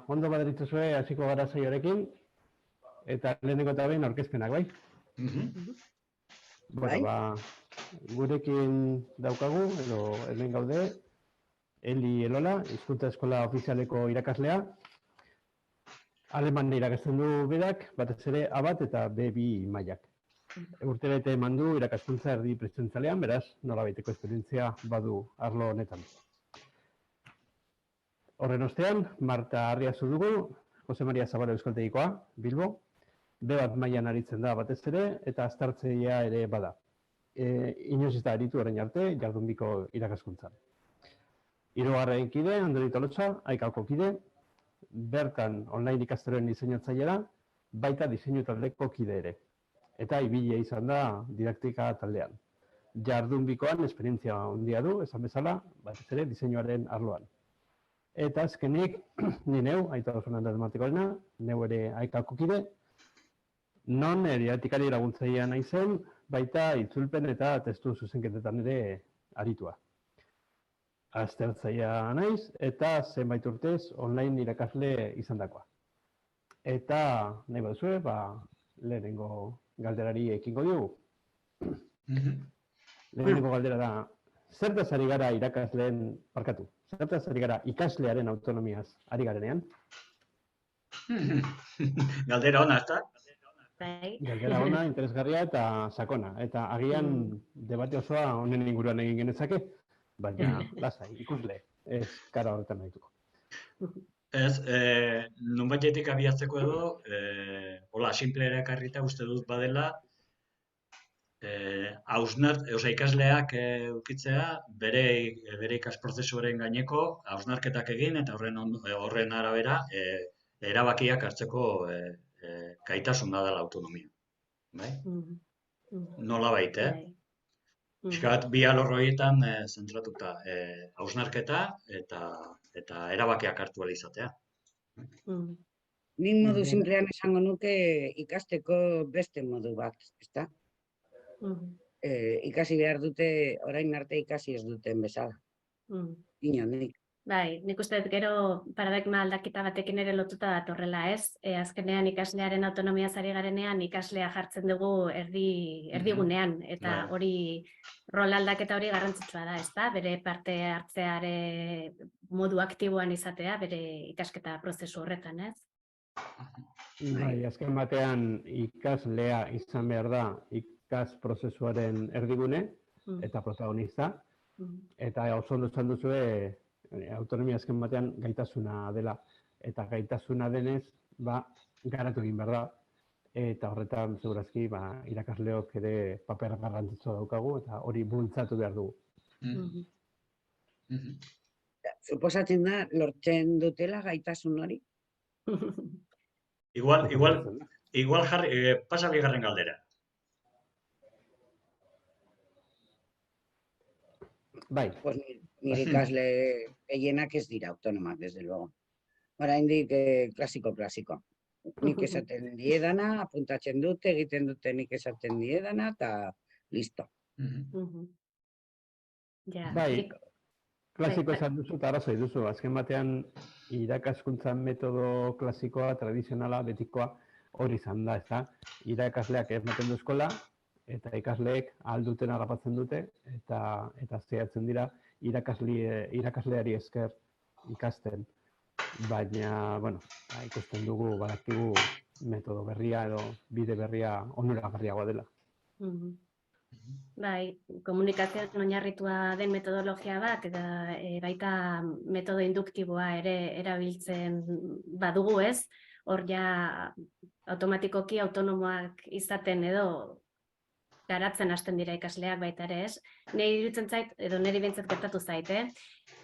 ondo baderitzuzue hasiko gara saioarekin, eta lehenengo eta behin aurkezpenak, bai? Bueno, gurekin daukagu, edo hemen gaude, Eli Elola, hizkuntza eskola ofizialeko irakaslea. Aleman irakasten du berak, batez ere A1 eta B2 mailak. Urtebete eman du irakaskuntza erdi presentzalean, beraz, nolabaiteko esperientzia badu arlo honetan. Horren ostean, Marta Arriazu dugu, Jose Maria Zabalo Euskaltegikoa, Bilbo, B1 mailan aritzen da batez ere, eta aztartzeia ere bada. Inoiz ez da aritu orain arte, jardunbiko irakaskuntzan. Hirugarren kide, Andoni Tolotxa, Aikako kide, bertan online ikastaroen diseinatzailea, baita diseinu taldeko kide ere. Eta ibilia izan da didaktika taldean. Jardunbikoan esperientzia handia du, esan bezala, batez ere diseinuaren arloan. Eta azkenik, ni neu, Aitor Fernandez Martikorena, neu ere Aikako kide, non didaktikari laguntzailea naizen, baita itzulpen eta testu zuzenketetan ere aritua. Aztertzailea naiz, eta zenbait urtez online irakasle izandakoa. Eta, nahi baduzue, lehenengo galderari ekingo diogu. Lehenengo galdera da, zertaz ari gara irakasleen, barkatu, zertaz ari gara ikaslearen autonomiaz ari garenean? Galdera ona, ezta? Galdera ona, interesgarria eta sakona. Eta agian debate osoa honen inguruan egin genezake, baina lasai, ikusle, ez kara horretan nahituko. Ez, nonbaitetik abiatzeko edo, hola, simplera ekarrita uste dut badela, ikasleak ukitzea, bere ikasprozesuaren gaineko hausnarketak egin, eta horren arabera, erabakiak hartzeko gaitasuna dela autonomia. Nola baita, Piskat, bi alor horietan zentratuta hausnarketa eta erabakiak hartu ahal izatea. Nik modu simplean esango nuke ikasteko beste modu bat, ezta? Ikasi behar dute, orain arte ikasi ez duten bezala. Inonik. Bai, nik uste gero paradigma aldaketa batekin ere lotuta datorrela, ez? Azkenean ikaslearen autonomia ari garenean ikaslea jartzen dugu erdigunean, eta hori rol aldaketa hori garrantzitsua da, ezta? Bere parte hartzeare modu aktiboan izatea, bere ikasketa prozesu horretan, ez? Bai, azken batean ikaslea izan behar da ikas prozesuaren erdigune eta protagonista, eta oso ondo esan duzue autonomia azken batean gaitasuna dela, eta gaitasuna denez, garatu egin behar da, eta horretan segurazki irakasleok ere paper garrantzitsua daukagu, eta hori bultzatu behar dugu. Suposatzen da, lortzen dutela gaitasun hori? Igual pasa bigarren galdera. Bai. Nire ikasle gehienak ez dira autonomak, desde luego. Oraindik klasiko. Nik esaten diedana, apuntatzen dute, egiten dute nik esaten diedana, eta listo. Bai, klasiko esan duzu eta arrazoi duzu. Azken batean irakaskuntzan metodo klasikoa, tradizionala, betikoa hori izan da, ez da? Irakasleak ematen du eskola, eta ikasleek ahalduten harrapatzen dute, eta zehatzen dira irakasleari esker ikasten. Baina, ikusten dugu, badakigu metodo berria edo bide berria onuragarriagoa dela. Bai, komunikazioan oinarritua den metodologia bat, eta baita metodo induktiboa ere erabiltzen badugu, ez? Hor ja automatikoki autonomoak izaten edo garatzen hasten dira ikasleak baita ere, ez? Niri iruditzen zait, edo niri behintzat gertatu zait,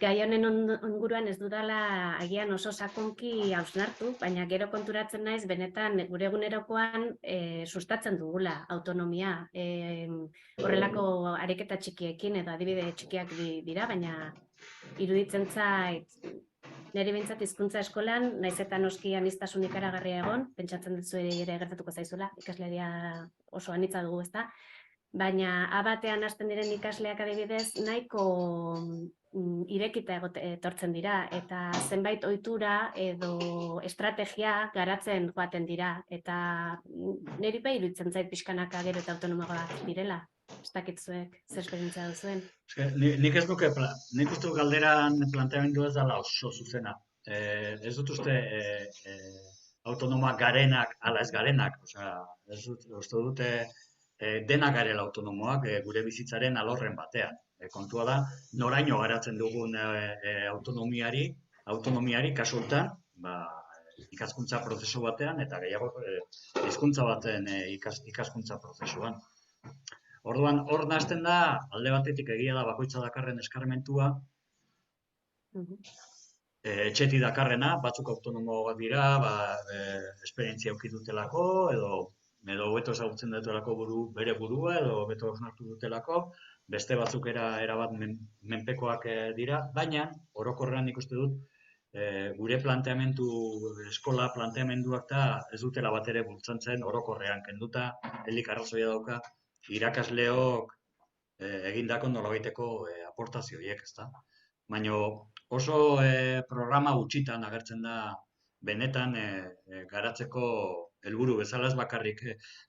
gai honen inguruan ez dudala agian oso sakonki hausnartu, baina gero konturatzen naiz benetan gure egunerokoan sustatzen dugula autonomia. Horrelako ariketa txikiekin edo adibide txikiak dira, baina iruditzen zait, niri behintzat hizkuntza eskolan, naiz eta noski aniztasun ikaragarria egon, pentsatzen dut ere gertatuko zaizula, ikasleria oso anitza dugu, ezta? baina A1 hasten diren ikasleak adibidez nahiko irekita etortzen dira eta zenbait ohitura edo estrategia garatzen joaten dira eta niri bai iruditzen zait pixkanaka gero eta autonomoagoak direla. Ez dakit zuek zer esperientzia duzuen. Nik ez duke, nik uste galderan planteamendu ez dela oso zuzena. Ez dut uste autonomoak garenak, ala ez garenak, ez dut uste dute denak garela autonomoak gure bizitzaren alorren batean. Kontua da, noraino garatzen dugun autonomiari kasultan, ikaskuntza prozesu batean eta gehiago hizkuntza baten ikaskuntza prozesuan. Orduan, hor hasten da, alde batetik egia da bakoitza dakarren eskarmentua, etxeti dakarrena, batzuk autonomoak dira, esperientzia eduki dutelako, edo hobeto ezagutzen dutelako bere burua, edo hobeto hausnartu dutelako, beste batzuk erabat menpekoak dira, baina, orokorrean ikuste dut, gure eskola planteamenduak da ez dutela bat ere bultzantzen orokorrean kenduta, helik arrazoia dauka, irakasleok egindako nolabaiteko aportazioiek, ezta? Baina oso programa gutxitan agertzen da benetan garatzeko helburu bezala ez bakarrik.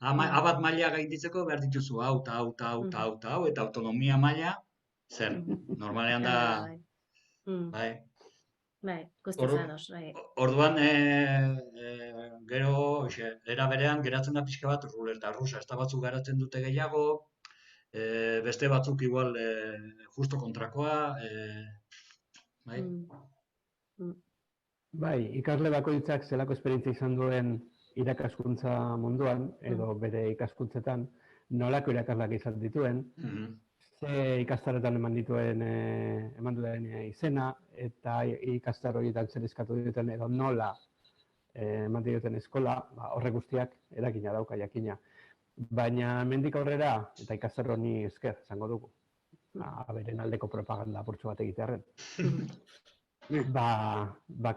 A1 maila gainditzeko behar dituzu hau, eta autonomia maila, zer, normalean da, bai. Bai, guztizados, bai. Orduan, gero, era berean, geratzen da pixka bat ruleta rusa. Ez da batzuk garatzen dute gehiago, beste batzuk igual justo kontrakoa, bai? Bai, ikasle bakoitzak zelako esperientzia izan duen irakaskuntza munduan, edo bere ikaskuntzetan, nolako irakasleak izan dituen, ze ikastarotan eman duen izena, eta ikastaro horietan zer eskatu duten edo nola eman duten eskola, horrek guztiak eragina dauka jakina. Baina hemendik aurrera, eta ikastaro honi esker, esango dugu, beren aldeko propaganda apurtxo bat egitearren.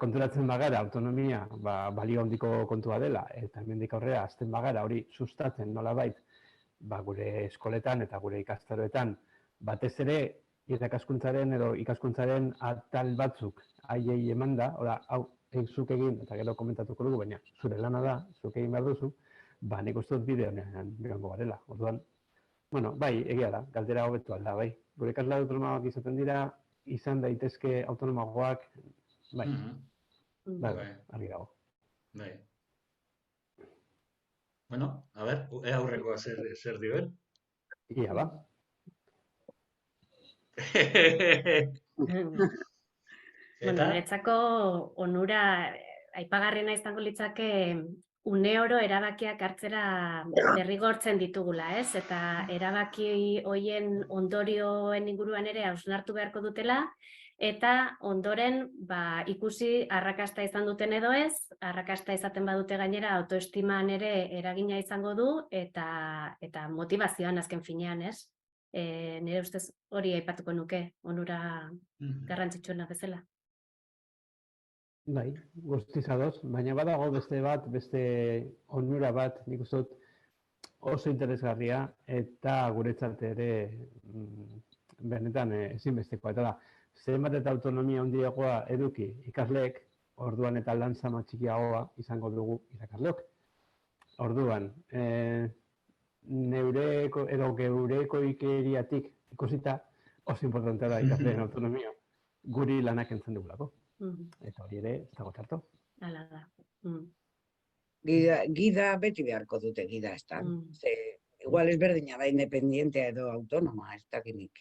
Konturatzen bagara autonomia balio handiko kontua dela, eta hemendik aurrera azten bagara hori sustatzen nolabait gure eskoletan eta gure ikastaroetan, batez ere irakaskuntzaren edo ikaskuntzaren atal batzuk haiei emanda, hau zuk egin eta gero komentatuko dugu, baina zure lana da, zuk egin behar duzu, nik uste dut bide honean joango garela. Orduan, bai, egia da, galdera hobetu alda, bai. Gure ikasle autonomoak izaten dira, izan daitezke autonomoagoak, bai, argi dago. Bai. Bueno, a ver, aurrekoa zer dioen? Ia ba. Niretzako onura aipagarriena izango litzake une oro erabakiak hartzera derrigortzen ditugula, ez? Eta erabaki hoien ondorioen inguruan ere hausnartu beharko dutela, eta ondoren ikusi arrakasta izan duten edo ez, arrakasta izaten badute gainera autoestiman ere eragina izango du, eta motivazioan azken finean, ez? Nire ustez hori aipatuko nuke, onura garrantzitsuena bezala. Bai, guztiz ados, baina badago beste onura bat, nik uste dut oso interesgarria eta guretzat ere benetan ezinbestekoa. Eta da, zenbat eta autonomia handiagoa eduki ikasleek, orduan eta lan zama txikiagoa izango dugu irakasleok. Orduan, geureko ikeriatik ikusita oso importantea da ikasleen autonomia, guri lanak entzen dugulako. Eta hori ere, ez dago txarto. Hala da. Gida beti beharko dute gida, ez da. Igual ez berdina da independientea edo autonoma, ez dakinik.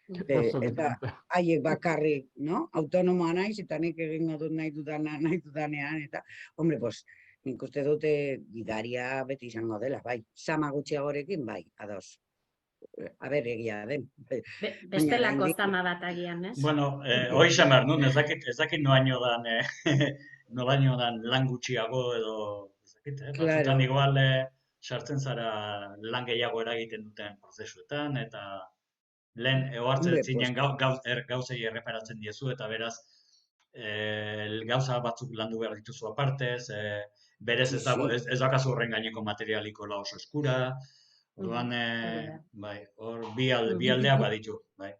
Eta haiek bakarrik, autonomoa naiz, eta nik egingo dut nahi dudanean, eta, hombre, nik uste dute gidaria beti izango dela, bai. Sama gutxiagorekin, bai, ados. Aber, egia den. Bestelako zama bat agian, ez? Bueno, hori izan behar nuen, ez dakit nolaino dan lan gutxiago edo, ez dakit, batzutan igual sartzen zara lan gehiago eragiten duten prozesuetan, eta lehen egoartzen zinen gauzei erreparatzen diezu, eta beraz gauza batzuk landu behar dituzu apartez, berez ez dakazu horren gaineko materialiko oso eskura, Orduan, Hori da. bai, hor bi aldeak baditu, bai.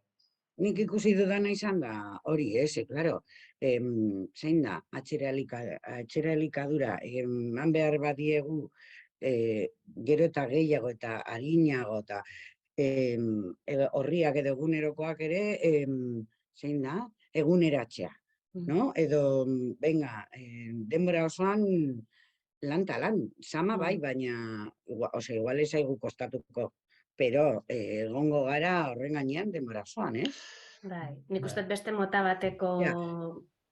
Nik ikusi dudana izan da hori, claro, zein da, atxera elikadura, eman behar badiegu, gero eta gehiago eta harinago eta horriak edo egunerokoak ere, zein da, eguneratzea, no? Edo, venga, denbora osoan lan ta lan, sama bai, baina, igual ez zaigu kostatuko, pero egongo gara horren gainean denbora osoan, ez? Bai, nik uste beste mota bateko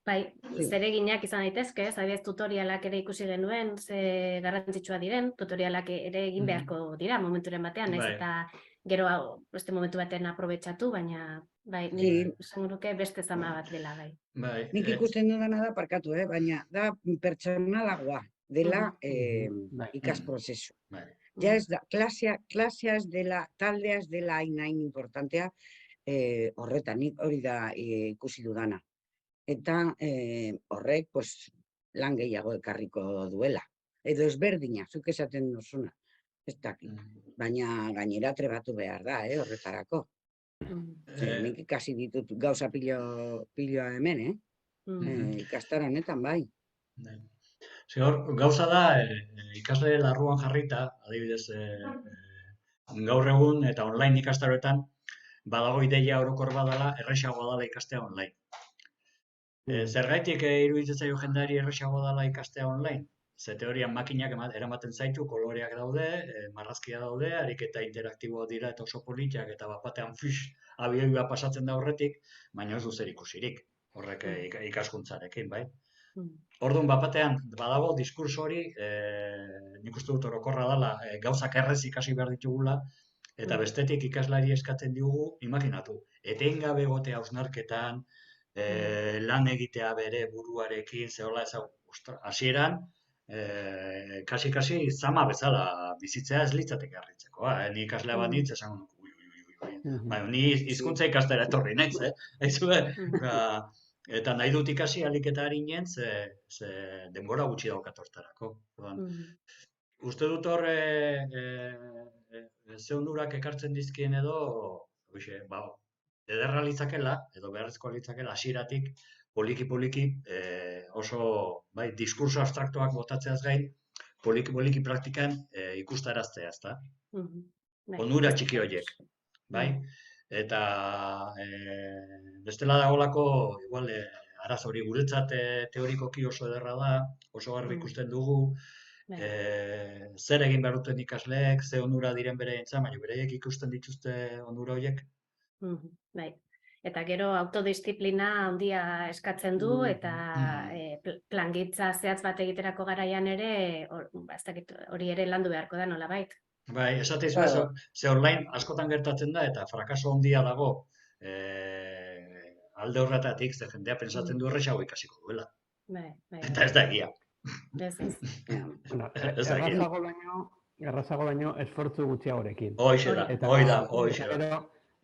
zereginak izan daitezke, adibidez tutorialak ere ikusi genuen, ze garrantzitsua diren, tutorialak ere egin beharko dira momenturen batean, ez eta gero beste momentu batean aprobetxatu, baina bai, nik esan nuke beste zama bat dela bai. Nik ikusten dudana da parkatu, baina da pertsonalagoa dela ikasprozesu. Ja ez da, klasea ez dela, taldea ez dela hain importantea horretan, nik hori da ikusi dudana. Eta horrek lan gehiago ekarriko duela. Edo ezberdina, zuk esaten duzuna. Ez dakit. Baina gainera trebatu behar da, horretarako. Nik ikasi ditut gauza piloa hemen, ikastaro honetan, bai. Hor, gauza da, ikasle larruan jarrita, adibidez, gaur egun eta online ikastaroetan, badago ideia orokor badala, erresagoa dela ikastea online. Zergaitik iruditzen zaio jendeari erresagoa dela ikastea online? Ze teorian makinak eramaten zaitu, koloreak daude, marrazkia daude, ariketa interaktiboa dira eta oso politiak eta bapatean abioia pasatzen da horretik, baina ez du zer ikusirik, horrek ikaskuntzarekin, bai? Orduan, bapatean, badago diskurso hori, nik uste dut orokorra dela, gauzak errez ikasi behar ditugula, eta bestetik ikaslari eskatzen diogu, imaginatu, etengabe egotea hausnarketan, lan egitea bere buruarekin, zehola hasieran, kasi zama bezala bizitzea ez litzateke harritzeko. Ni ikaslea bat nitz, esan ni hizkuntza ikastera etorri naiz, eta nahi dut ikasi alik eta harinen, ze denbora gutxi daukat hortarako. Uste dut hor, ze ondurak ekartzen dizkien edo, ederra litzakela, edo beharrezkoa litzakela, hasieratik poliki-poliki oso diskurso abstraktuak botatzeaz gain, poliki-poliki praktikan ikustaraztea, ezta? Onura txiki horiek, bai? Eta bestela dagolako, igual, arazo hori guretzat teorikoki oso ederra da, oso garbi ikusten dugu, zer egin behar duten ikasleek, ze onura diren bereentzat, baina bereiek ikusten dituzte onura horiek. Bai, eta gero autodisziplina handia eskatzen du, eta plangintza zehatz bat egiterako garaian ere, hori ere landu beharko da nola bait. Bai, esate izu, ze online askotan gertatzen da, eta frakaso handia dago alde horretatik, ze jendea pensatzen du erresago ikasiko duela. Eta ez da egia. Errazago baino esfortzu gutxiagorekin. Hoxe da.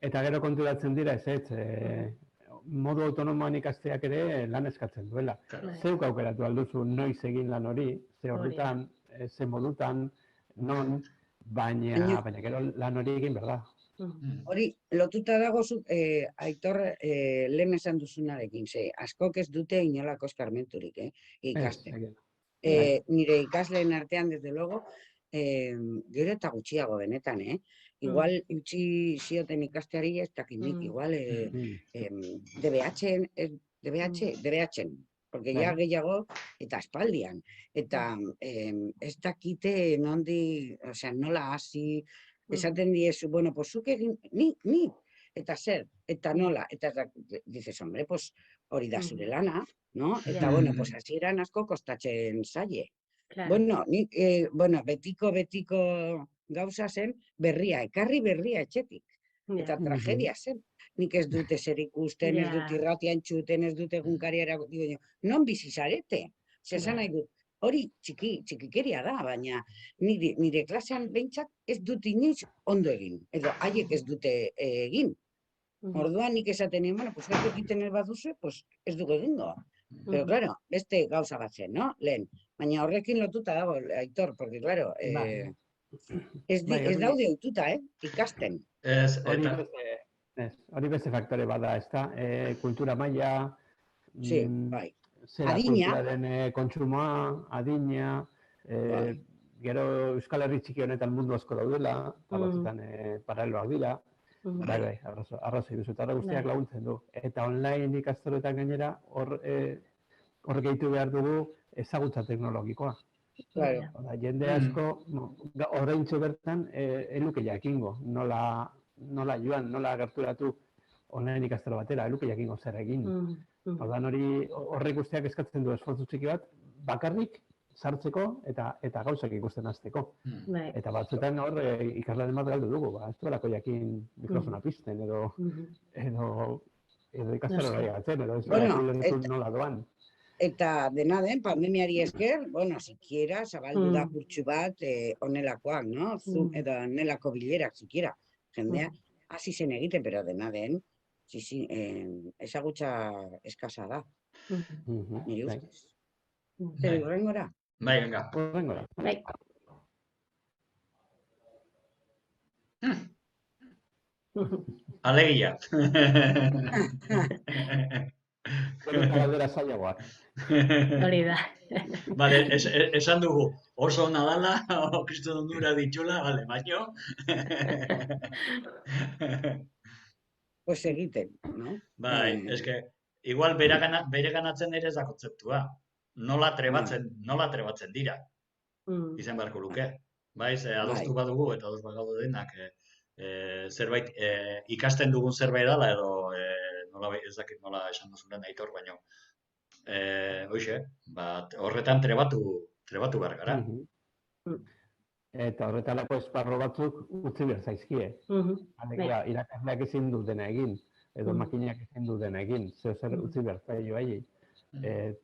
Eta gero konturatzen dira, modu autonomoan ikasteak ere lan eskatzen duela. Zeuk aukeratu alduzu noiz egin lan hori, ze horretan, ze modutan, non, baina gero lan hori egin, berda? Hori, lotuta dago Aitor lehen esan duzunarekin, ze askok ez dute inolako eskarmenturik ikasten. Nire ikasleen artean, desde luego, gero eta gutxiago benetan, igual utzi zioten ikasteari ez dakinik, igual DBH-en, porque ya gehiago eta aspaldian, eta ez dakite nondi, nola hasi, esaten diezu, bueno, pues zuk egin, ni, eta zer, eta nola, eta dices, hombre, pues hori da zure lana, no? Eta, bueno, pues hasieran asko kostatzen zaie. Bueno, betiko gauza zen ekarri berria etxetik. Eta tragedia zen. Nik ez dute zer ikusten, ez dut irratian txuten, ez dut egunkariara, non bizi zarete? Zesan nahi dut, hori txikikeria da, baina nire klasean behintzat ez dut inoiz ondo egin, edo haiek ez dute egin. Orduan nik esaten egin, bueno, pues egiten ez baduzu, pues ez dugu egingo. Pero, claro, beste gauza bat zen, no? Lehen. Baina horrekin lotuta dago, Aitor, porque, claro, Ez hori- daude ohituta, ikasten. Ez, Hori eta, hori beste faktore bada, ezta? Kultura maila, Sí, bai. zera Adina. kulturaren kontsumoa, adina, Bai. gero Euskal Herri txiki honetan mundu asko daudela, eta batzutan paraleloak dira. Bai, arrazoi duzu, eta guztiak laguntzen du. Eta online ikastaroetan gainera, hor gehitu behar dugu ezagutza teknologikoa. Claro. Jende asko, oraintxe bertan, eluke jakingo, nola joan, nola gerturatu online ikastaro batera, eluke jakingo zer egin. Ordan horrek guztiak eskatzen du esfortzu txiki bat, bakarrik sartzeko eta gauzak ikusten hasteko. Eta batzuetan hor ikaslaren bat galdu dugu, ez duelako jakin mikrofona pizten edo ikastaro gatzen, edo ez duelako nola doan. Eta dena den, pandemiari esker, sikiera, zabaldu da kurtsu bat onelakoak, no? Zoom edo onelako bilerak, sikiera. Jendea, hasi zen egiten, pero dena den, ezagutza eskasa da. Nire ustez. Zer, urrengora? Bai, venga. Urrengora. Bai. Alegia. Galdera zailagoak. Hori da. Bale, esan dugu, oso ona dala, kriston ondura ditxula, bale, baino. Pues egiten, no? Bai, eske, igual bere ganatzen ere ez da kontzeptua. Nola trebatzen dira. Izan beharko luke. Bai, adostu badugu eta ados bagaude denak zerbait, ikasten dugun zerbait dela edo ez dakit nola esan duzunen Aitor, baino horretan trebatu behar gara. Eta horretarako esparro batzuk utzi behar zaizkie. Alegia, irakasleak ezin du dena egin, edo makinak ezin du dena egin, zer utzi behar zaio haiei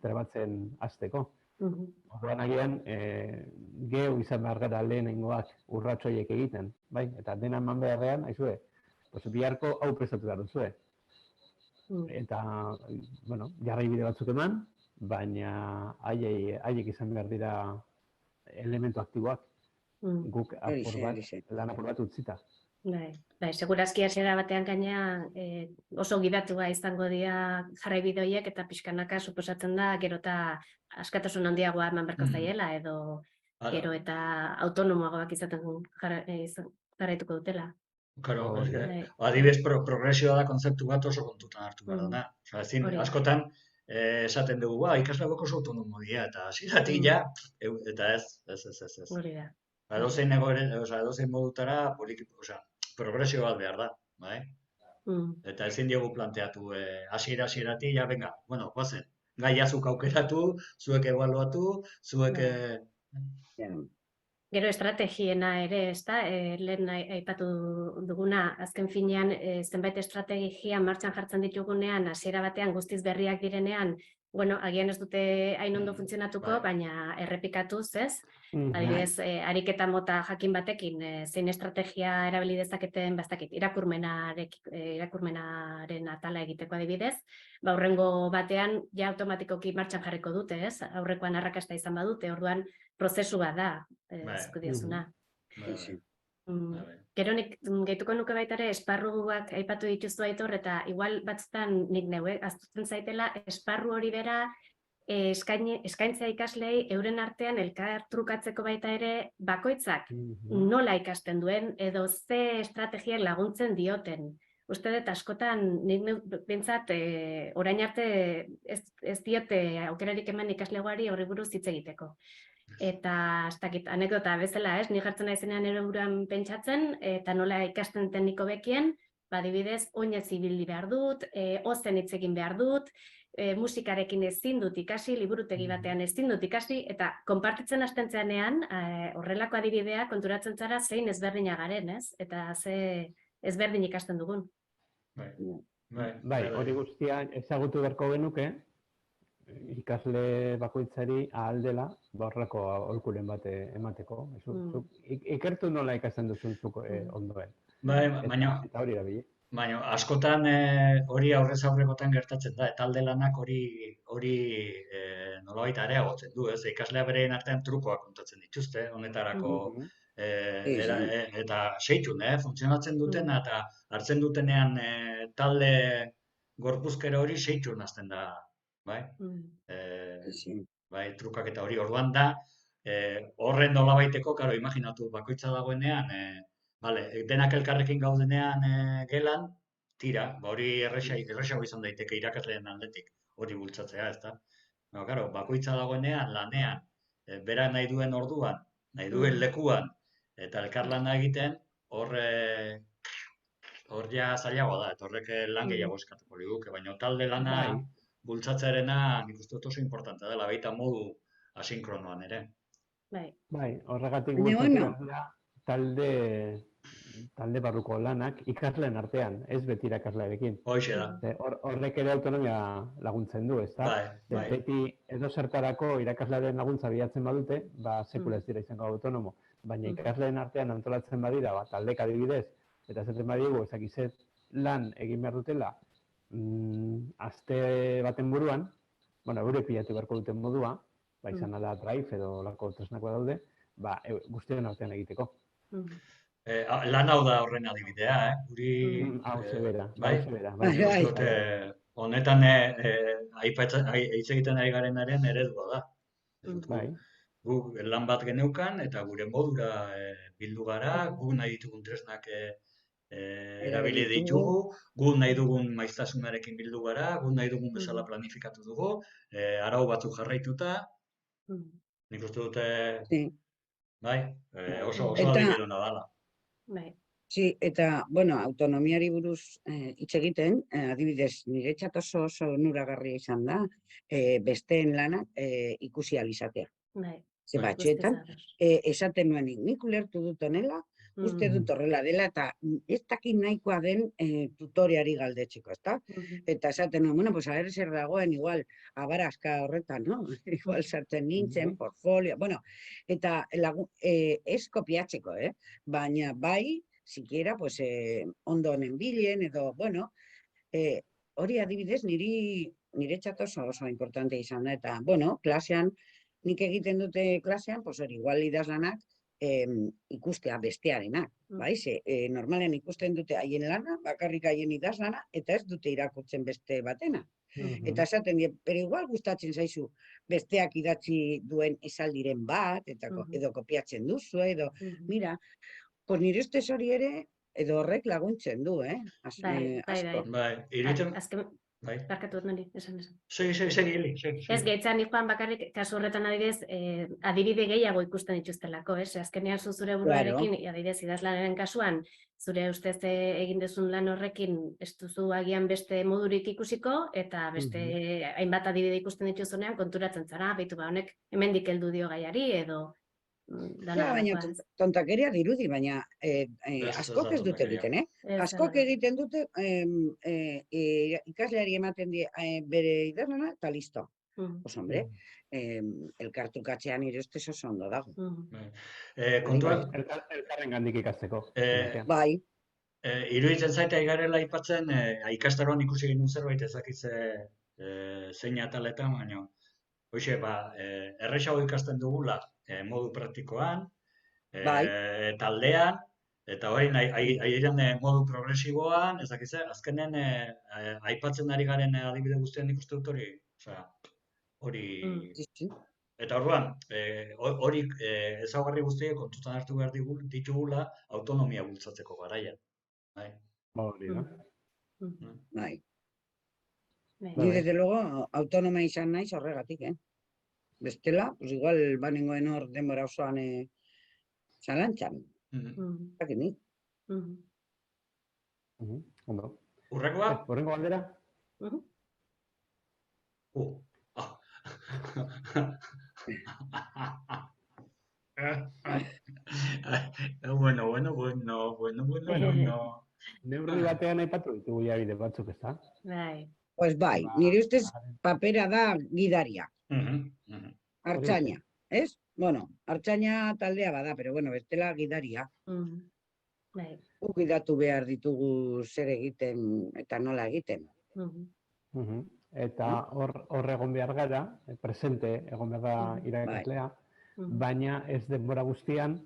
trebatzen hasteko. Orduan agian, geu izan behar gara lehenengoak urratxoiek egiten, bai? Eta dena eman beharrean, aizue, biharko hau prestatu behar duzue. Eta, jarraibide batzuk eman, baina haiek izan behar dira elementu aktiboak. Guk lan apur bat utzita. Bai, segurazki hasiera batean gaina oso gidatua izango dira jarraibide horiek eta pixkanaka suposatzen da gero eta askatasun handiagoa eman beharko zaiela edo gero eta autonomoagoak izaten jarraituko dutela. Claro, adibidez progresioa da kontzeptu bat oso kontutan hartu behar dena. Askotan esaten dugu, ikasleak oso autonomo dira, eta hasieratik ja, eta ez. Hori da. Edozein modutara progresio bat behar da, bai? Eta ezin diogu planteatu hasieratik, ja, venga, guazen, gaia zuk aukeratu, zuek ebaluatu, zuek... Gero estrategiena ere, ezta, lehen aipatu duguna, azken finean zenbait estrategia martxan jartzen ditugunean, hasiera batean guztiz berriak direnean, agian ez dute hain ondo funtzionatuko, baina errepikatuz, ez? Adibidez, ariketa mota jakin batekin, zein estrategia erabili dezaketen, bastakit, irakurmenaren atala egiteko adibidez, hurrengo batean ja automatikoki martxan jarriko dute, ez? Aurrekoan arrakasta izan badute, orduan prozesu bat da, ezko diozuna. Gero nik gehituko nuke baita ere, esparruak aipatu dituzu Aitor, eta igual batzutan nik neu, aztutzen zaitela, esparru hori bera eskaintzea ikaslei euren artean elkar trukatzeko baita ere bakoitzak nola ikasten duen edo ze estrategiak laguntzen dioten. Uste dut askotan nik bintzat orain arte ez diote aukerarik eman ikaslegoari horri buruz hitz egiteko. Eta, ez dakit, anekdota bezala, ez? Ni jartzen naizenean ere buruan pentsatzen, eta nola ikasten tekniko bekien, adibidez, oinez ibili behar dut, ozen hitz egin behar dut, musikarekin ezin dut ikasi, liburutegi batean ezin dut ikasi, eta konpartitzen hasten zenean, horrelako adibidea konturatzen zara zein ezberdina garen, ez? Eta ze ezberdin ikasten dugun. Bai, hori guztia ezagutu beharko genuke, ikasle bakoitzari ahal dela horrelako aholkuren bat emateko. Ikertu nola ikasten duzun zuk ondoen. Eta hori erabili. Baina askotan hori aurrez aurrekotan gertatzen da, eta alde lanak hori nolabait areagotzen du, ez? Ikaslea bereen artean trukoak kontatzen dituzte, honetarako eta seitun, funtzionatzen dutena, eta hartzen dutenean talde gorpuzkera hori seitun hasten da, bai? Bai, trukaketa hori orduan da, horren nolabaiteko, karo, imaginatu bakoitza dagoenean, denak elkarrekin gaudenean gelan, tira, hori erresago izan daiteke irakasleen aldetik, hori bultzatzea, ez da? Karo, bakoitza dagoenean, lanean, bera nahi duen orduan, nahi duen lekuan, eta elkarlana egiten, hor ja zailagoa da, eta horrek lan gehiago eskatuko liguke, baina talde lana bultzatzearena nik uste dut oso importantea dela, baita modu asinkronoan ere. Bai, horregatik bultzatu da talde barruko lanak ikasleen artean, ez beti irakaslearekin. Hoxe da. Horrek ere autonomia laguntzen du, ez da? Beti edo zertarako irakaslearen laguntza bilatzen badute, sekula ez dira izango autonomo. Baina ikasleen artean antolatzen badira, taldek adibidez, eta esaten badigu, ezakizet lan egin behar dutela, aste baten buruan, eure pilatu beharko duten modua, izan ala Drive edo lako tresnakoa daude, guztien artean egiteko. Lan hau da horren adibidea, guri... Hau zebera. Honetan hitz egiten ari garenaren eredua da. Guk lan bat geneukan eta gure modura bildu gara, guk nahi ditugun tresnak erabili ditugu, guk nahi dugun maiztasunarekin bildu gara, guk nahi dugun bezala planifikatu dugu, arau batzuk jarraituta, nik uste dute, oso adibiduna dela. Sí, eta, autonomiari buruz hitz egiten, adibidez, niretzat oso onuragarria izan da, besteen lanak ikusi alizatea. Ze batxetan, esaten nuenik, nik ulertu dut honela, uste dut horrela dela, eta ez dakit nahikoa den tutoreari galdetzeko, ezta? Eta esaten nuen, pues a ver zer dagoen, igual, abarazka horretan, no? Igual sartzen nintzen, portfolio, eta ez kopiatzeko, baina bai, sikiera, pues, ondo honen bilen, edo, hori adibidez niretzat oso importante izan da, eta, klasean, nik egiten dute klasean, pues hori, igual idazlanak ikustea bestearenak, bai? Normalen ikusten dute haien lana, bakarrik haien idazlana, eta ez dute irakurtzen beste batena. Eta esaten die, pero igual gustatzen zaizu besteak idatzi duen esaldiren bat, edo kopiatzen duzu, edo, mira, pues nire ustez hori ere, edo horrek laguntzen du, asko. Barkatu dut nori, esan. Segi. Ez gaitzan ikuan bakarrik, kasu horretan adibidez, adibide gehiago ikusten dituztelako, azkenean zure buruarekin, adibidez, idazlanaren kasuan, zure ustez egin dezun lan horrekin, ez duzu agian beste modurik ikusiko, eta beste hainbat adibide ikusten dituzunean, konturatzen zara, behitu honek hemendik heldu dio gaiari, edo... Baina tontakeria dirudi, baina askok ez dute egiten, Askok egiten dute ikasleari ematen bere idazlana eta listo. Pues hombre, elkartrukatzean nire ustez oso ondo dago. Elkarren gandik ikasteko. Bai. Iruditzen zaita igarela aipatzen, ikastaroan ikusi genuen zerbait ezakitze zein ataletan, baina hoxe, erresago ikasten dugula modu praktikoan, taldean, eta hori airean modu progresiboan, ezakitze, azkenen aipatzen ari garen adibide guztien ikuste dut hori, hori... Eta orduan, hori ezaugarri guztiek kontutan hartu behar ditugula autonomia bultzatzeko garaian. Hori da. Bai. Ni, desde luego, autonoma izan naiz horregatik, Bestela, pues igual banengoen hor denbora osoan zalantzan. Zakin nik. Ondo. Urrekoa? Urrengo galdera? Bueno. Neurri batean aipatu ditugu bide batzuk, ez da? Pues bai, nire ustez papera da gidaria. Artzaina, ez? Artzaina taldea bada, pero bestela gidaria. Gidatu behar ditugu zer egiten eta nola egiten. Eta hor egon behar gara, presente egon behar da irakaslea, baina ez denbora guztian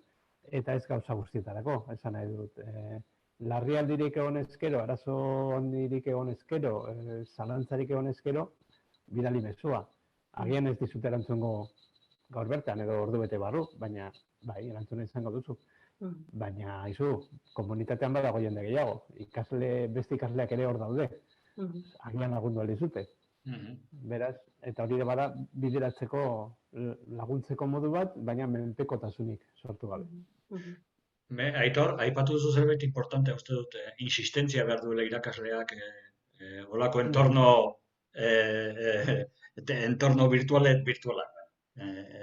eta ez gauza guztietarako, esan nahi dut. Larrialdirik egon ezkero, arazo handirik egon ezkero, zalantzarik egon ezkero, bidali mezua. Agian ez dizut erantzungo gaur bertan edo ordu bete barru, baina bai, erantzuna izango duzu. Baina, aizu, komunitatean badago jende gehiago. Beste ikasleak ere hor daude. Agian lagundu aldizute. Beraz, eta hori bada bideratzeko laguntzeko modu bat, baina menpekotasunik sortu gabe. Aitor, aipatu duzu zerbait importantea uste dut, insistentzia behar duela irakasleak olako entorno virtualak.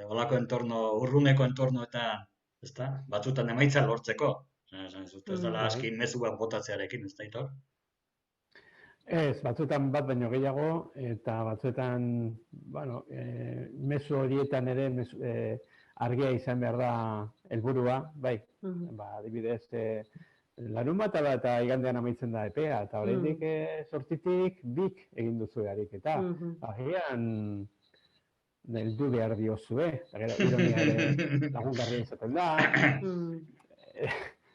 Olako entorno, urruneko entornoetan, ezta? Batzutan emaitza lortzeko. Ez dela aski mezu bat botatzearekin, ez da, Aitor? Ez, batzuetan bat baino gehiago, eta batzuetan, mezu horietan ere argia izan behar da helburua, bai. Adibidez, larun bat eta igandean amaitzen da epea, eta oraindik 8-tik 2 egin duzu ariketa. Agian heldu behar diozue, ironia ere lagungarria izaten da.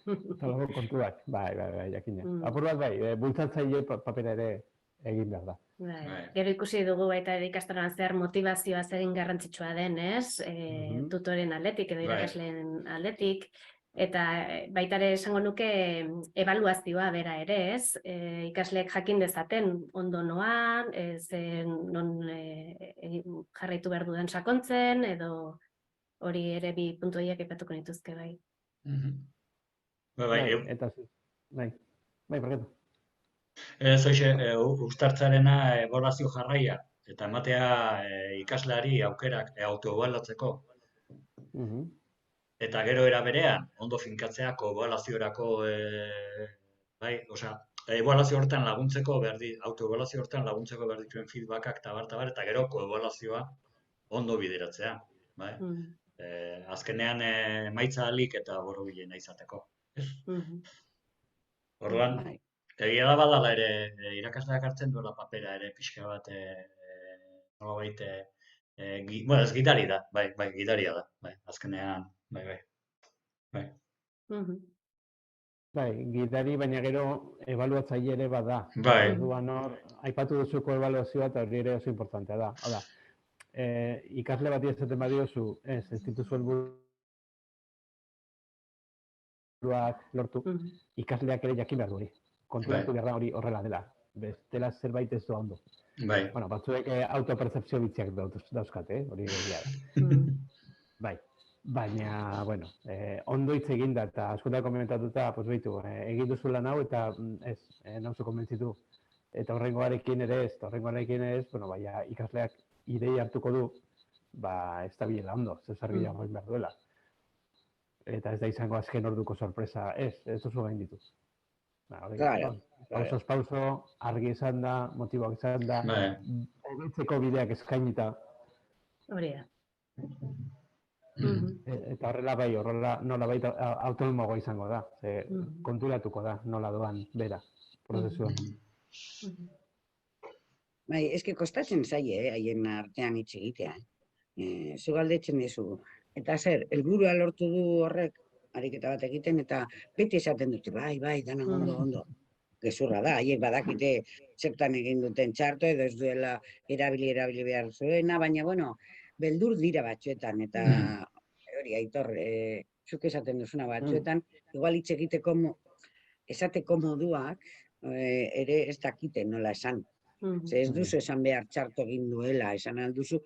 Eta lago kontuak, bai, jakina. Apur bat bai, bultzatzaile papera ere egin behar da. Gero ikusi dugu baita ikastaroan zehar motivazioa zein garrantzitsua den, ez? Tutoren aldetik edo irakasleen aldetik. Eta baita ere esango nuke ebaluazioa bera ere, ez? Ikasleek jakin dezaten ondo noan, non jarraitu behar dudan sakontzen, edo hori ere bi puntu horiek aipatuko nituzke bai. Bai, barkatu. Uztartzarena ebaluazio jarraia, eta ematea ikasleari aukerak autoebaluatzeko. Eta gero era berean, ondo finkatzea ebaluaziorako, ebaluazio horretan laguntzeko autoebaluazio horretan laguntzeko behar dituen feedbackak eta gero koebaluazioa ondo bideratzea. Azkenean emaitza alik eta borobilena izateko. Orduan, egia da badala ere irakasleak hartzen duela papera ere pixka bat nolabait ez gidari da, bai, gidaria da, bai, azkenean, bai. Bai, gidari baina gero ebaluatzaile ere bada. Bai. Orduan hor, aipatu duzuko ebaluazioa eta hori ere oso importantea da. Hala, ikasle bati esaten badiozu, ez dituzu helburuak lortu, ikasleak ere jakin behar du hori. Konturatu behar da hori horrela dela. Bestela zerbait ez doa ondo. Bai. Batzuek autopertzepzio bitziak dauzkate, hori egia da. Bai. Baina, ondo hitz eginda eta askotan komentatuta, egin duzu lan hau eta ez, nauzu konbentzitu. Eta horrengoarekin ere ez, ikasleak idei hartuko du, ez da bilela ondo, zezar gehiago egin behar duela. Eta ez da izango azken orduko sorpresa, ez duzu gain ditu. Pauso, argi izan da, motiboak izan da, hobetzeko bideak eskainita. Hori da. Eta horrela nola baita autonomoagoa izango da, konturatuko da nola doan bera prozesuan. Bai, eske kostatzen zaie, haien artean hitz egitea. Zu galdetzen dizu. Eta zer, helburua lortu du horrek, ariketa bat egiten, eta beti esaten dute, bai, dana ondo. Gezurra da, haiek badakite zertan egin duten txarto, edo ez duela erabili behar zuena, baina, beldur dira batzuetan, eta hori, Aitor, zuk esaten duzuna batzuetan, igual hitz egiteko esateko moduak ere ez dakite nola esan. Ez duzu esan behar txarto egin duela, esan alduzu,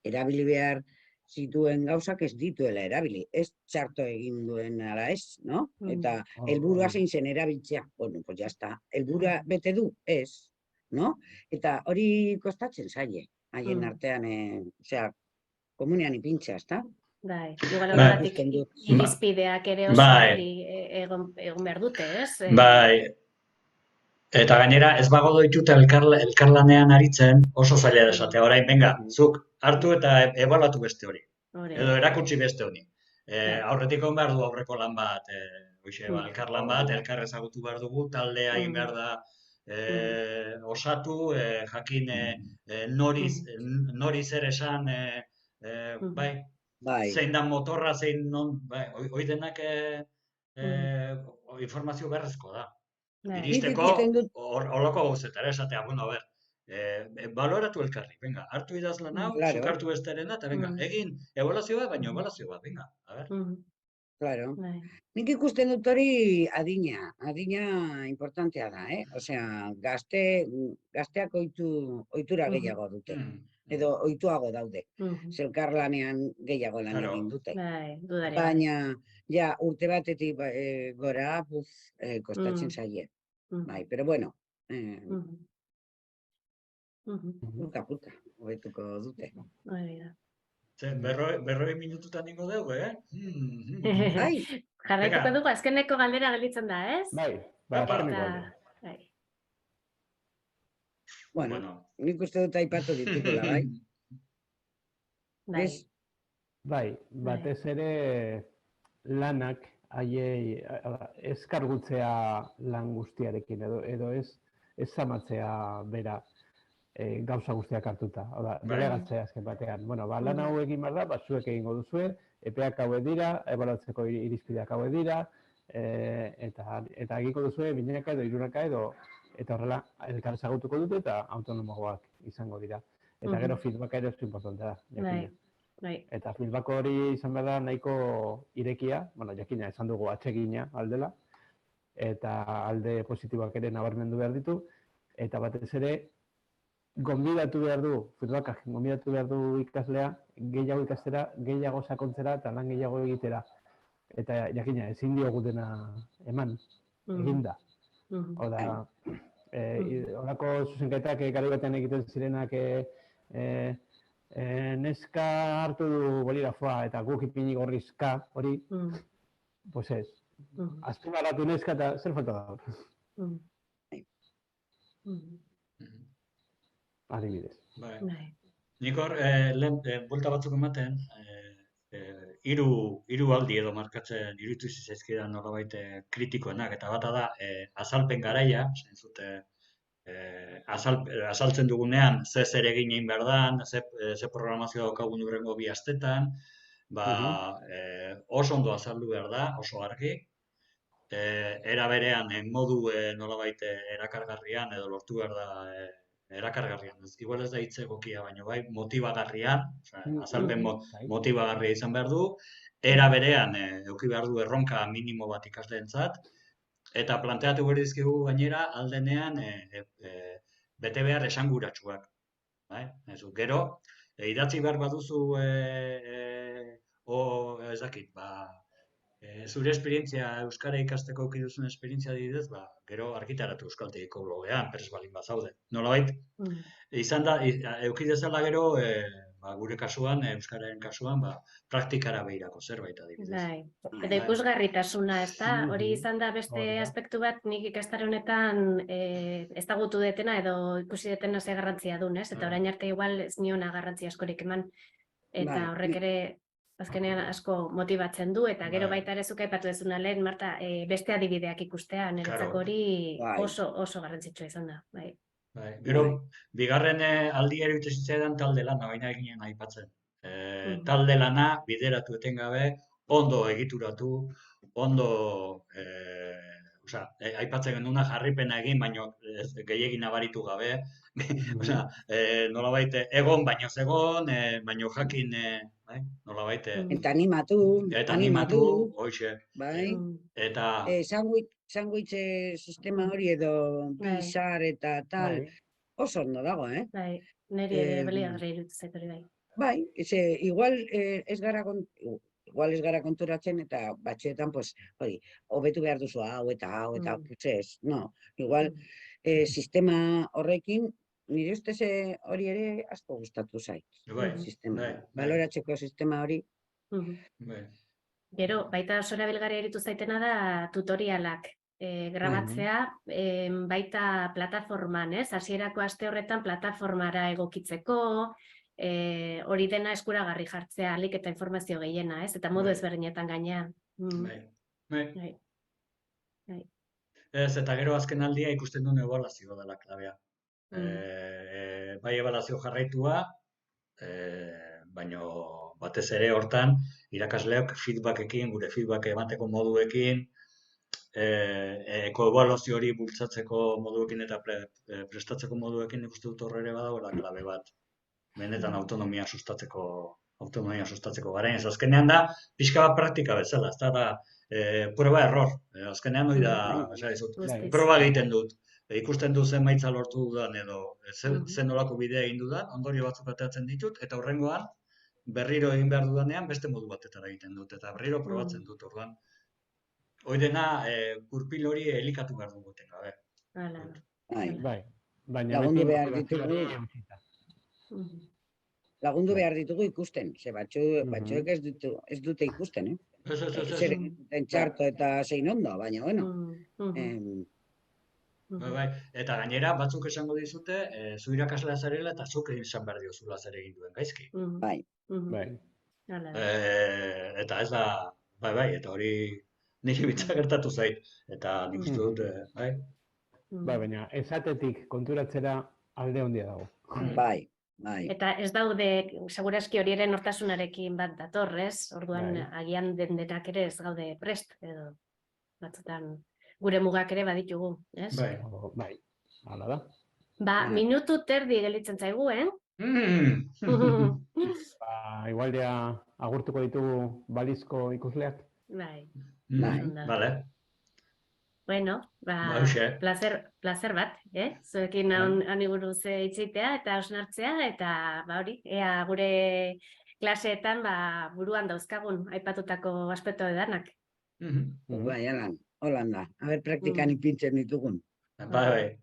erabili behar zituen gauzak ez dituela erabili, ez txarto egin duen ala ez, no? Eta helburua zein zen erabiltzea, jazta, helburua bete du, ez, no? Eta hori kostatzen zaie, haien artean, komunean ipintza, ezta? Bai, igual horregatik irizpideak ere oso egon behar dute, ez? Bai, eta gainera ez bago ditute elkarlanean aritzen oso zaila esatea, orain, venga, zuk hartu eta ebaluatu beste hori, edo erakutsi beste hori. Aurretik on behar du aurreko lan bat, elkarlan bat, elkar ezagutu behar dugu, taldea egin behar da osatu, jakin nori zer esan, bai, Bai, zein da motorra, zein non, hoi denak informazio beharrezko da. Bai. nik Iristeko, ikusten dut, horloko gauzetara esatea, bueno, a ber, baloratu elkarri, venga, hartu idazlan hau, zuk claro, hartu besterena, eta venga, egin ebaluazio bat, baina ebaluazio bat, venga, a ber. claro. Bai. Nik ikusten dut hori adina importantea da, Osea, gazteak ohitura gehiago dute, edo ohituago daude. Elkarlanean gehiago lan Claro. egin dute. Bai, dudarik gabe. Baina, ja, urte batetik gora, kostatzen zaie. Mhm. Bai, pero bueno, Mhm. Mhm. pulka, hobetuko dute. Hori da. Ze, 40 minututan ningo dugu, Ai, Jarraituko Venga. dugu, azkeneko galdera gelditzen da, ez? Bai, Apa. azkeneko alde. Bai. bueno, nik uste dut aipatu ditugula, bai? Bai. Ez? Bai, batez ere lanak haiei ez kargutzea lan guztiarekin edo ez zamatzea bera gauza guztiak hartuta. Oda, Bai. delegatzea azken batean. Bueno, lan hau egin behar da, zuek egingo duzue, epeak hauek dira, ebaluatzeko irizpideak hauek dira, eta egingo duzue binaka edo hiruraka edo eta horrela elkar ezagutuko dute eta autonomoak izango dira. Eta gero feedbacka ere oso importantea da. Jakina. Bai. Eta feedback hori izan behar da nahiko irekia, bueno, jakina esan dugu atsegina aldela, eta alde positiboak ere nabarmendu behar ditu, eta batez ere gonbidatu behar du, feedbackak gonbidatu behar du ikaslea, gehiago ikastera, gehiago sakontzera eta lan gehiago egitera. Eta jakina, ezin diogu dena eman, eginda. Oda, horako zuzenketak gari batean egiten zirenak neska hartu du boligrafoa eta guk ipini gorrizka hori, pues ez. Azpimarratu neska eta zer falta da. Adibidez. Bai. Nik hor, lehen, buelta batzuk ematen, hiru aldi edo markatzen iruditu zitzaizkidan nolabait kritikoenak, eta bata da azalpen garaia, zute azaltzen dugunean zer egin egin behar dan, ze programazio daukagun hurrengo 2 astetan, oso ondo azaldu behar da, oso argi, era berean modu nolabait erakargarrian edo lortu behar da erakargarrian, igual ez da hitz egokia, baina bai motibagarrian, azalpen motibagarria izan behar du, era berean eduki behar du erronka minimo bat ikasleentzat, eta planteatu behar dizkigu gainera aldenean bete behar esanguratsuak. Gero, idatzi behar baduzu ez dakit, zure esperientzia euskara ikasteko eduki duzun esperientzia adibidez, gero argitaratu euskaltegiko blogean, prest balin bazaude. Nolabait, izan da, eduki dezala gero, gure kasuan, euskararen kasuan, praktikara behirako zerbait adibidez. Bai, eta ikusgarritasuna, ez da? Hori izan da beste aspektu bat, nik ikastaro honetan ezagutu detena edo ikusi detena ze garrantzia duen, ez? Eta orain arte igual ez niona garrantzia askorik eman, eta horrek ere azkenean asko motibatzen du, eta gero baita ere zuk aipatu dezuna lehen, Marta, beste adibideak ikustea, niretzako hori oso garrantzitsua izan da. Gero, bigarren aldi iruditu zitzaidan talde lana, baina eginen aipatzen. Talde lana bideratu etengabe, ondo egituratu, ondo, aipatzen genuna jarripena egin, baino gehiegin nabaritu gabe, nolabait egon baino zegon, baino jakin, nolabait... Eta animatu, hoxe. Bai, Eta... Sandwich sistema hori edo bizar eta tal, oso ondo dago, Bai, niri ere baliagarria iruditzen zait hori bai. Bai, igual ez gara konturatzen eta batzuetan, pues, hori, hobetu behar duzu hau eta putzez, no. Igual, sistema horrekin, nire ustez hori ere asko gustatu zait. Sistema, baloratzeko sistema hori. Gero, baita oso erabilgarria iruditu zaitena da tutorialak grabatzea, baita plataforman, ez? Hasierako aste horretan plataformara egokitzeko, hori dena eskuragarri jartzea, ahalik eta informazio gehiena, ez? Eta modu ezberdinetan gainean. Ez, eta gero azken aldia ikusten duen ebaluazioa dela klabea. Bai ebaluazio jarraitua, baino batez ere hortan, irakasleok feedbackekin, gure feedback emateko moduekin, koebaluazio hori bultzatzeko moduekin eta prestatzeko moduekin ikuste dut horre ere badagoela klabe bat. Benetan autonomia sustatzeko garain. Ez azkenean da, pixka bat praktika bezala, ez da, prueba error. Azkenean hori da, proba egiten dut. Ikusten du zen maitza lortu dudan edo zen nolako bidea egin dudan, ondorio batzuk ateratzen ditut, eta horrengoan berriro egin behar dudanean beste modu batetara egiten dut, eta berriro probatzen dut orduan. Hoi dena, kurpil hori elikatu behar dugu etengabe. Bai, baina Lagundu beti behar motivazioa ditugu. hori eutsita. Lagundu behar ditugu ikusten, ze batzuek ez dute ikusten, zer egiten txarto eta zein ondo, baina, bueno. Bai, eta gainera batzuk esango dizute, zu irakaslea zarela eta zuk izan behar diozula zer egin duen gaizki. Bai. Eta ez da, bai, eta hori niri bitza gertatu zait. Eta nik uste dut, bai. Bai, baina esatetik konturatzera alde handia dago. Bai. Eta ez daude, seguraski hori ere nortasunarekin bat datorrez, orduan agian denak ere ez gaude prest, edo batzutan gure mugak ere baditugu, ez? Bai, hala da. Ba, minutu terdi gelitzen zaigu, Igual ja agurtuko ditugu balizko ikusleak. Bai. Vale. Bueno, placer bat, zuekin honi buruz itzitea eta osnartzea, eta hori, ea gure klaseetan buruan dauzkagun aipatutako aspektu edanak. Bai, holan da. Aber praktikan ipintzen ditugun. Bai.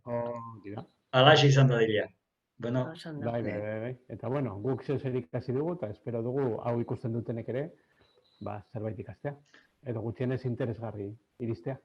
Alaxe izan da diria. Bai. Eta bueno, guk zer ikasi dugu, eta espero dugu hau ikusten dutenek ere, zerbait ikastea. Edo gutxienez interesgarri iristea.